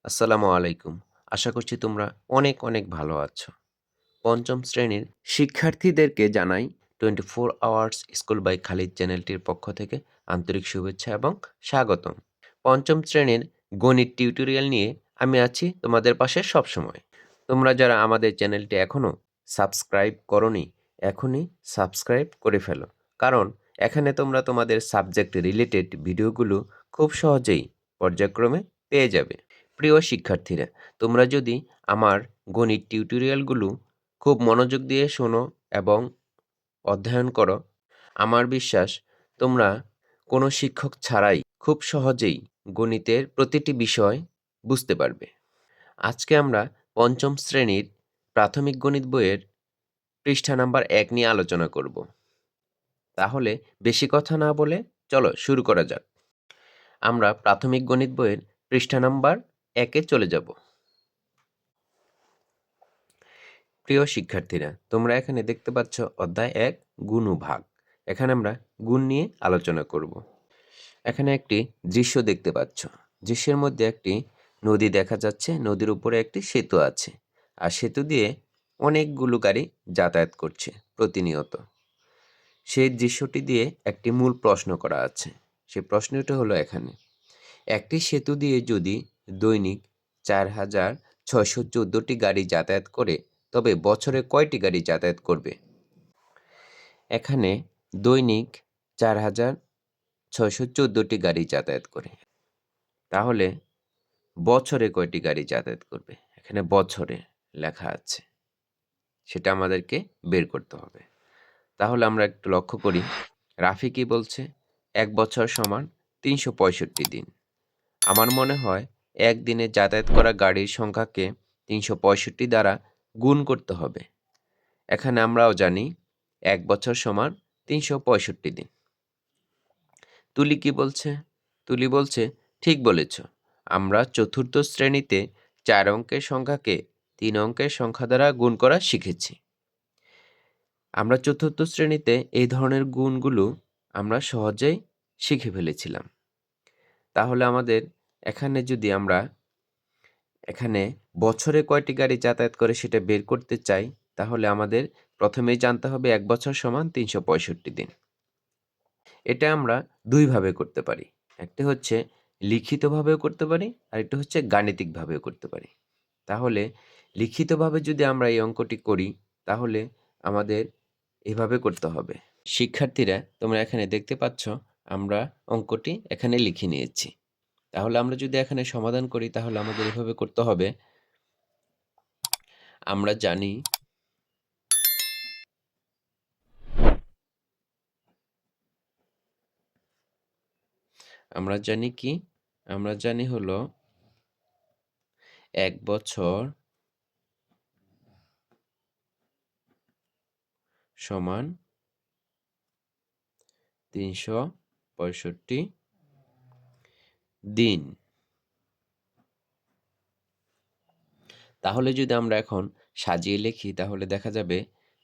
আসসালামু আলাইকুম। আশা করছি তোমরা অনেক, অনেক ভালো আছো। ৫ম শ্রেণীর শিক্ষার্থীদেরকে জানাই 24 আওয়ার্স স্কুল বাই খালিদ চ্যানেলটির পক্ষ থেকে আন্তরিক শুভেচ্ছা এবং স্বাগতম। ৫ম শ্রেণীর গণিত টিউটোরিয়াল নিয়ে আমি আছি তোমাদের পাশে সবসময়। তোমরা যারা আমাদের চ্যানেলটি এখনও সাবস্ক্রাইব করোনি, এখনই সাবস্ক্রাইব করে ফেলো। কারণ এখানে তোমরা তোমাদের সাবজেক্ট রিলেটেড ভিডিওগুলো খুব সহজেই পর্যায়ক্রমে পেয়ে যাবে। প্রিয় শিক্ষার্থীরা, তোমরা যদি আমার গণিত টিউটোরিয়ালগুলো খুব মনোযোগ দিয়ে শোনো এবং অধ্যয়ন করো, আমার বিশ্বাস তোমরা কোনো শিক্ষক ছাড়াই খুব সহজেই গণিতের প্রতিটি বিষয় বুঝতে পারবে। আজকে আমরা ৫ম শ্রেণীর প্রাথমিক গণিত বইয়ের পৃষ্ঠা নাম্বার ১ নিয়ে আলোচনা করব। তাহলে বেশি কথা না বলে চলো শুরু করা যাক। আমরা প্রাথমিক গণিত বইয়ের পৃষ্ঠা নাম্বার ১ এ চলে যাব। প্রিয় শিক্ষার্থীরা, তোমরা এখানে দেখতে পাচ্ছ অধ্যায় ১ গুণ ও ভাগ। এখানে আমরা গুণ নিয়ে আলোচনা করব। এখানে একটি দৃশ্য দেখতে পাচ্ছ। দৃশ্যের মধ্যে একটি নদী দেখা যাচ্ছে, নদীর উপরে একটি সেতু আছে। আর সেতু দিয়ে অনেকগুলো গাড়ি যাতায়াত করছে প্রতিনিয়ত। সেই দৃশ্যটি দিয়ে একটি মূল প্রশ্ন করা আছে। সেই প্রশ্নটি হলো এখানে, একটি সেতু দিয়ে যদি দৈনিক ৪,৬১৪টি গাড়ি যাতায়াত করে, তবে বছরে কয়টি গাড়ি যাতায়াত করবে? এখানে দৈনিক ৪,৬১৪টি গাড়ি যাতায়াত করে। তাহলে বছরে কয়টি গাড়ি যাতায়াত করবে? এখানে বছরে লেখা আছে। সেটা আমাদেরকে বের করতে হবে। তাহলে আমরা একটু লক্ষ্য করি। রাফি কি বলছে? ১ বছর সমান ৩৬৫ দিন। আমার মনে হয় একদিনে যাতায়াত করা গাড়ির সংখ্যাকে ৩৬৫ দ্বারা গুণ করতে হবে। এখানে আমরাও জানি ১ বছর সমান ৩৬৫ দিন। তুলি কি বলছে? তুলি বলছে, ঠিক বলেছ। আমরা চতুর্থ শ্রেণীতে ৪ অঙ্কের সংখ্যাকে ৩ অঙ্কের সংখ্যা দ্বারা গুণ করা শিখেছি। আমরা চতুর্থ শ্রেণীতে এই ধরনের গুণগুলো আমরা সহজেই শিখে ফেলেছিলাম। তাহলে আমাদের এখানে যদি আমরা এখানে বছরে কয়টি গাড়ি যাতায়াত করে সেটা বের করতে চাই, তাহলে আমাদের প্রথমেই জানতে হবে ১ বছর সমান ৩৬৫ দিন। এটা আমরা ২ ভাবে করতে পারি। একটা হচ্ছে লিখিতভাবেও করতে পারি, আরেকটা হচ্ছে গাণিতিকভাবেও করতে পারি। তাহলে লিখিতভাবে যদি আমরা এই অঙ্কটি করি, তাহলে আমাদের এভাবে করতে হবে। শিক্ষার্থীরা, তোমরা এখানে দেখতে পাচ্ছ আমরা অঙ্কটি এখানে লিখে নিয়েছি। তাহলে আমরা যদি এখানে সমাধান করি, তাহলে আমাদের এভাবে করতে হবে। আমরা জানি আমরা জানি কি? আমরা জানি হলো ১ বছর সমান ৩৬৫ দিন। তাহলে যদি আমরা এখন সাজিয়ে লিখি, তাহলে দেখা যাবে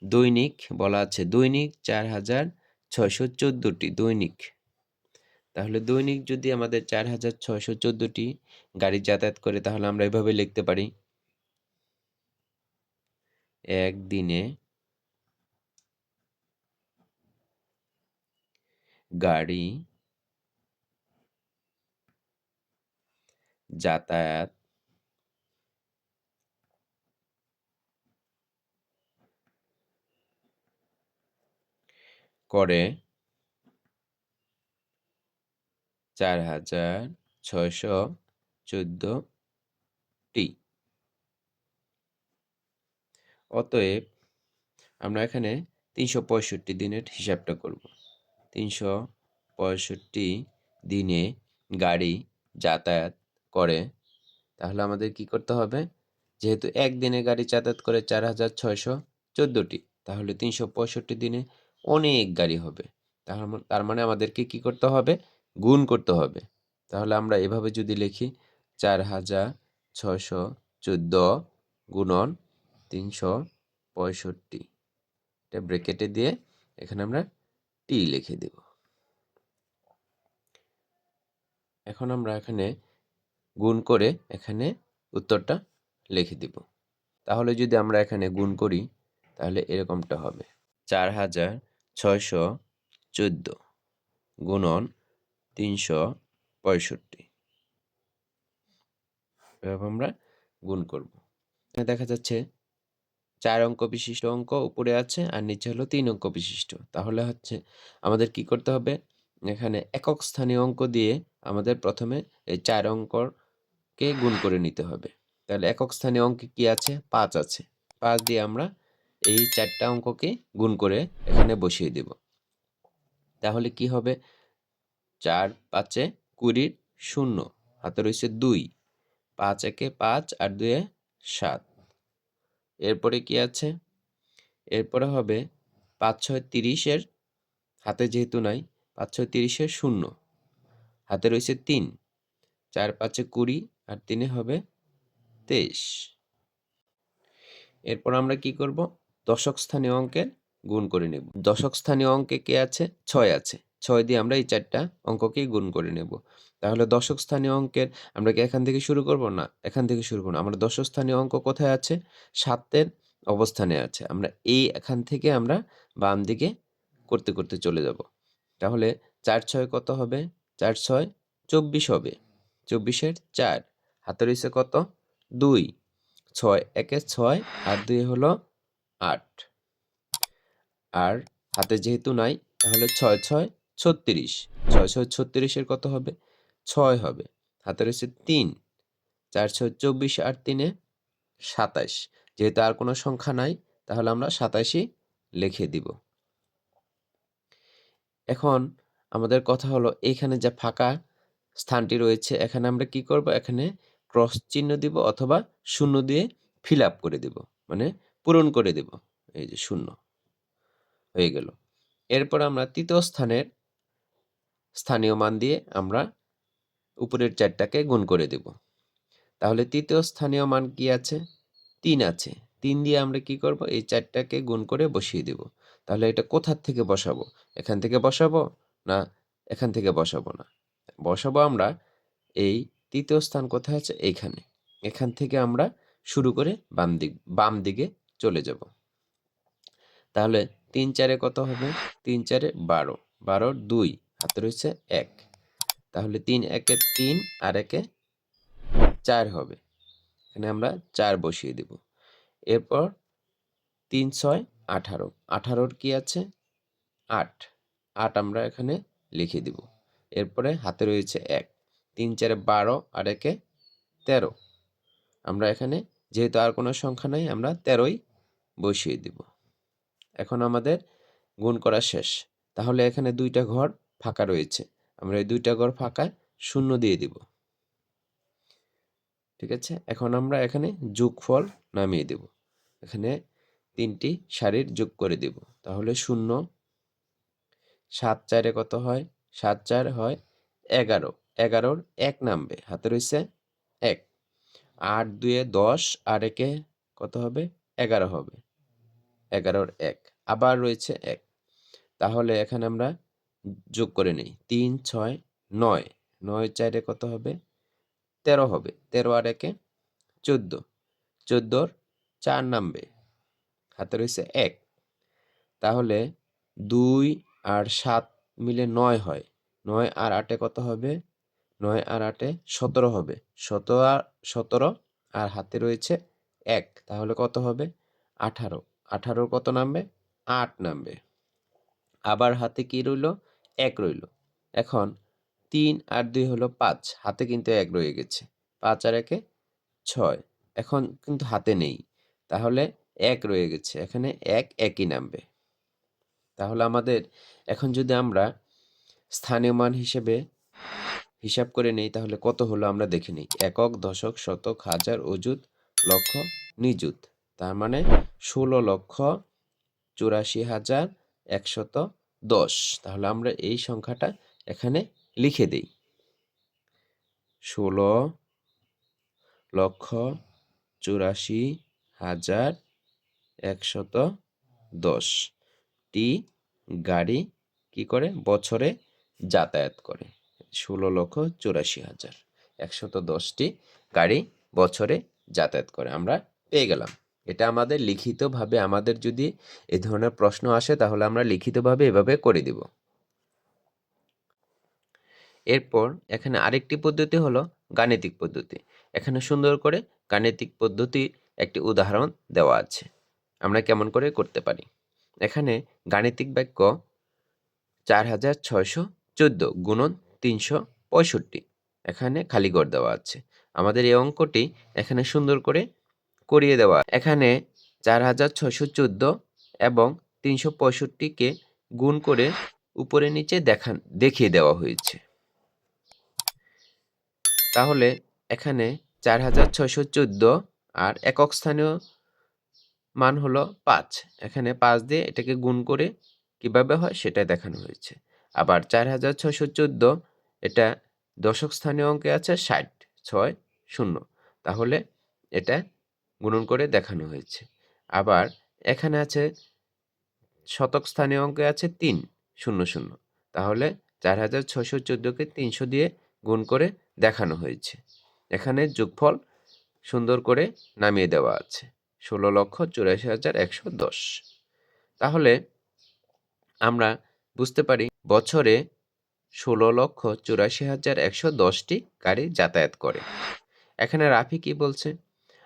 দৈনিক বলা আছে দৈনিক ৪,৬১৪টি দৈনিক। তাহলে দৈনিক যদি আমাদের ৪,৬১৪টি গাড়ি যাতায়াত করে, তাহলে আমরা এভাবে লিখতে পারি, একদিনে গাড়ি যাতায়াত করে ৪,৬১৪টি। অতএব আমরা এখানে ৩৬৫ দিনের হিসাবটা করব। ৩৬৫ দিনে গাড়ি যাতায়াত করে। তাহলে আমাদের কি করতে হবে? যেহেতু একদিনে গাড়ি যাতায়াত করে ৪,৬১৪টি, তাহলে ৩৬৫ দিনে অনেক গাড়ি হবে। তার মানে আমাদেরকে কি করতে হবে? গুণ করতে হবে। তাহলে আমরা এভাবে যদি লিখি, ৪,৬১৪ গুণন ৩৬৫, এটা ব্র্যাকেটে দিয়ে এখানে আমরা টি লিখে দেব। এখন আমরা এখানে গুণ করে এখানে উত্তরটা লিখে দিব। তাহলে যদি আমরা এখানে গুণ করি তাহলে এরকমটা হবে 4614 গুণন 365। এভাবে আমরা গুণ করব। দেখা যাচ্ছে 4 অঙ্ক বিশিষ্ট অঙ্ক উপরে আছে আর নিচে হলো 3 অঙ্ক বিশিষ্ট। তাহলে হচ্ছে আমাদের কি করতে হবে? এখানে একক স্থানীয় অঙ্ক দিয়ে আমাদের প্রথমে এই 4 অঙ্ককে গুণ করে নিতে হবে। তাহলে একক স্থানীয় অঙ্কে কি আছে? 5 আছে। 5 দিয়ে আমরা এই 4টা অঙ্ককে গুণ করে এখানে বসিয়ে দেব। তাহলে কি হবে? 4 5 এ 20 শূন্য, হাতে রয়েছে 2, 5 একে 5 আর 2 এ 7। এরপরে কি আছে? এরপরে হবে 5 6 30 এর হাতে যেহেতু নাই, 5 6 30 এর শূন্য, হাতে রয়েছে 3, 4 5 এ 20 আর 3 এ হবে 23। এরপর আমরা কি করব? দশক স্থানীয় অঙ্কের গুণ করে নেব। দশক স্থানীয় অঙ্কে কে আছে? 6 আছে। 6 দিয়ে আমরা এই 4টা অঙ্ককেই গুণ করে নেব। তাহলে দশক স্থানীয় অঙ্কের আমরা কি এখান থেকে শুরু করব? না, এখান থেকে শুরু করব না। আমরা দশক স্থানীয় অঙ্ক কোথায় আছে? 7 এর অবস্থানে আছে। আমরা এখান থেকে আমরা বাম দিকে করতে, করতে চলে যাব। তাহলে 4 6 কত হবে? 4 6 24 হবে। 24 এর 4, হাতে রয়েছে কত? 2, 6 একে 6 আর 2 হলো 8। আর হাতে যেহেতু নাই তাহলে 6 6 36। 6 6 36 এর কত হবে? 6 হবে। হাতে রয়েছে 3, 4 6 24 আর 3 এ 27। যেহেতু আর কোনো সংখ্যা নাই তাহলে আমরা 27ই লিখে দিব। এখন আমাদের কথা হলো এইখানে যে ফাঁকা স্থানটি রয়েছে এখানে আমরা কি করব? এখানে ক্রস চিহ্ন দিব অথবা শূন্য দিয়ে ফিল আপ করে দিব, মানে পূরণ করে দেব। এই যে শূন্য হয়ে গেল। এরপর আমরা তৃতীয় স্থানের স্থানীয় মান দিয়ে আমরা উপরের 4টাকে গুণ করে দেব। তাহলে তৃতীয় স্থানীয় মান কি আছে? 3 আছে। 3 দিয়ে আমরা কি করব? এই 4টাকে গুণ করে বসিয়ে দেব। তাহলে এটা কোথার থেকে বসাবো? এখান থেকে বসাবো? না, এখান থেকে বসাবো না। বসাবো আমরা এই তৃতীয় স্থান কোথায় আছে? এইখানে। এখান থেকে আমরা শুরু করে বাম দিকে চলে যাব। তাহলে 3 4 এ কত হবে? 3 4 এ 12, 12 র 2, হাতে রয়েছে 1। তাহলে 3 1 এ 3 আর 1 এ 4 হবে। এখানে আমরা 4 বসিয়ে দেব। এরপর 3 6 18, 18 র কি আছে? 8, 8 আমরা এখানে লিখে দিব। এরপরে হাতে রয়েছে 1, 3 4 এ 12 আর 1 এ 13। আমরা এখানে যেহেতু আর কোনো সংখ্যা নাই আমরা 13ই বসিয়ে দিব। এখন আমাদের গুণ করা শেষ। তাহলে এখানে 2টা ঘর ফাঁকা রয়েছে। আমরা এই 2টা ঘর ফাঁকায় শূন্য দিয়ে দিব। ঠিক আছে? এখন আমরা এখানে যোগফল নামিয়ে দেব। এখানে 3টি সারির যোগ করে দেব। তাহলে 0, 7 4 এ কত হয়? 7 4 হয় 11, 11 র 1 নামবে, হাতে রয়েছে 1। 8 2 এ 10 আর 1 এ কত হবে? 11 হবে। 11 র 1, আবার রয়েছে 1। তাহলে এখানে আমরা যোগ করে নেই। 3 6 9, 9 4 এ কত হবে? 13 হবে। 13 আর 1 এ 14, 14 র 4 নামবে, হাতে রয়েছে 1। তাহলে 2 আর 7 মিলে 9 হয়। 9 আর 8 এ কত হবে? 9 আর 8 এ 17 হবে। 17 আর হাতে রয়েছে 1, তাহলে কত হবে? 18। 18 র কত নামবে? 8 নামবে। আবার হাতে কি রইলো? 1 রইলো। এখন 3 আর 2 হলো 5, হাতে কিন্তু 1 রয়ে গেছে। 5 আর 1 এ 6, এখন কিন্তু হাতে নেই। তাহলে 1 রয়ে গেছে। এখানে 1 একই নামবে। তাহলে আমাদের এখন যদি আমরা স্থানীয় মান হিসেবে হিসাব করে নেই তাহলে কত হলো আমরা দেখে নিই। একক, দশক, শতক, হাজার, অযুত, লক্ষ, নিযুত। তার মানে 16,84,110। তাহলে আমরা এই সংখ্যাটা এখানে লিখে দেই। 16,84,110 টি গাড়ি কি করে? বছরে যাতায়াত করে। 16,84,110টি গাড়ি বছরে যাতায়াত করে। আমরা পেয়ে গেলাম। এটা আমাদের লিখিতভাবে আমাদের যদি এ ধরনের প্রশ্ন আসে তাহলে আমরা লিখিতভাবে এভাবে করে দিব। এরপর এখানে আরেকটি পদ্ধতি হলো গাণিতিক পদ্ধতি। এখানে সুন্দর করে গাণিতিক পদ্ধতির একটি উদাহরণ দেওয়া আছে। আমরা কেমন করে করতে পারি। এখানে গাণিতিক বাক্য 4614 গুণন 365 এখানে খালি ঘর দেওয়া আছে। আমাদের এই অঙ্কটি এখানে সুন্দর করে করিয়ে দেওয়া। এখানে 4614 এবং 365কে গুণ করে উপরে নিচে দেখিয়ে দেওয়া হয়েছে। তাহলে এখানে 4614 আর একক স্থানীয় মান হলো 5। এখানে 5 দিয়ে এটাকে গুণ করে কিভাবে হয় সেটা দেখানো হয়েছে। আবার 4614 এটা দশক স্থানীয় অঙ্কে আছে 60 60। তাহলে এটা গুণন করে দেখানো হয়েছে। আবার এখানে আছে শতক স্থানীয় অঙ্কে আছে 300। তাহলে 4614কে 300 দিয়ে গুণ করে দেখানো হয়েছে। এখানে যোগফল সুন্দর করে নামিয়ে দেওয়া আছে 16,84,110। তাহলে আমরা বুঝতে পারি বছরে 16,84,110টি গাড়ি যাতায়াত করে। এখানে রাফি কি বলছে,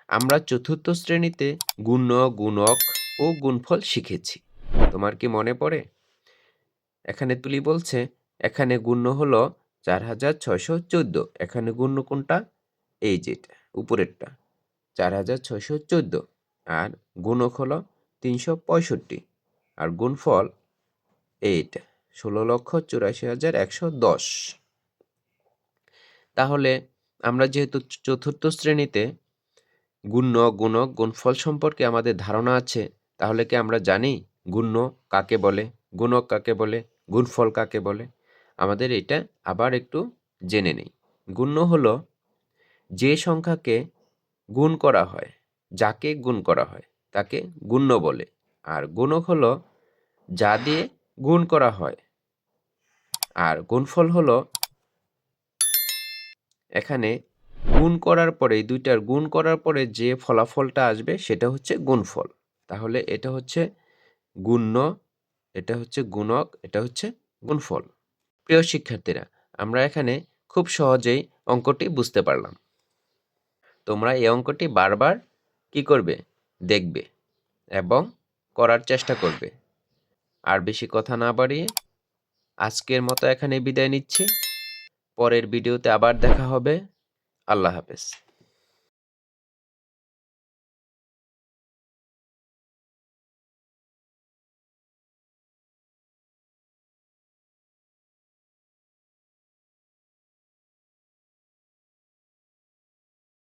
আমরা চতুর্থ শ্রেণীতে গুণ্য, গুণক ও গুণফল শিখেছি। তোমার কি মনে পড়ে? এখানে তুলি বলছে এখানে গুণ্য হলো 4614। এখানে গুণ্য কোনটা? এই যেটা উপরেরটা 4614 আর গুণক হলো 365 আর গুণফল এইটা 16,84,110। তাহলে আমরা যেহেতু চতুর্থ শ্রেণীতে গুণ্য, গুণক, গুণফল সম্পর্কে আমাদের ধারণা আছে, তাহলে কি আমরা জানি গুণ্য কাকে বলে, গুণক কাকে বলে, গুণফল কাকে বলে? আমাদের এটা আবার একটু জেনে নেই। গুণ্য হলো যে সংখ্যাকে গুণ করা হয়, যাকে গুণ করা হয় তাকে গুণ্য বলে। আর গুণক হলো যা দিয়ে গুণ করা হয়। আর গুণফল হলো এখানে গুণ করার পরে, এই দুইটার গুণ করার পরে যে ফলাফলটা আসবে সেটা হচ্ছে গুণফল। তাহলে এটা হচ্ছে গুণ্য, এটা হচ্ছে গুণক, এটা হচ্ছে গুণফল। প্রিয় শিক্ষার্থীরা, আমরা এখানে খুব সহজেই অঙ্কটি বুঝতে পারলাম। তোমরা এই অঙ্কটি বারবার কি করবে? দেখবে এবং করার চেষ্টা করবে। আর বেশি কথা না বাড়িয়ে আজকের মতো এখানে বিদায় নিচ্ছি। পরের ভিডিওতে আবার দেখা হবে। আল্লাহ হাফেজ।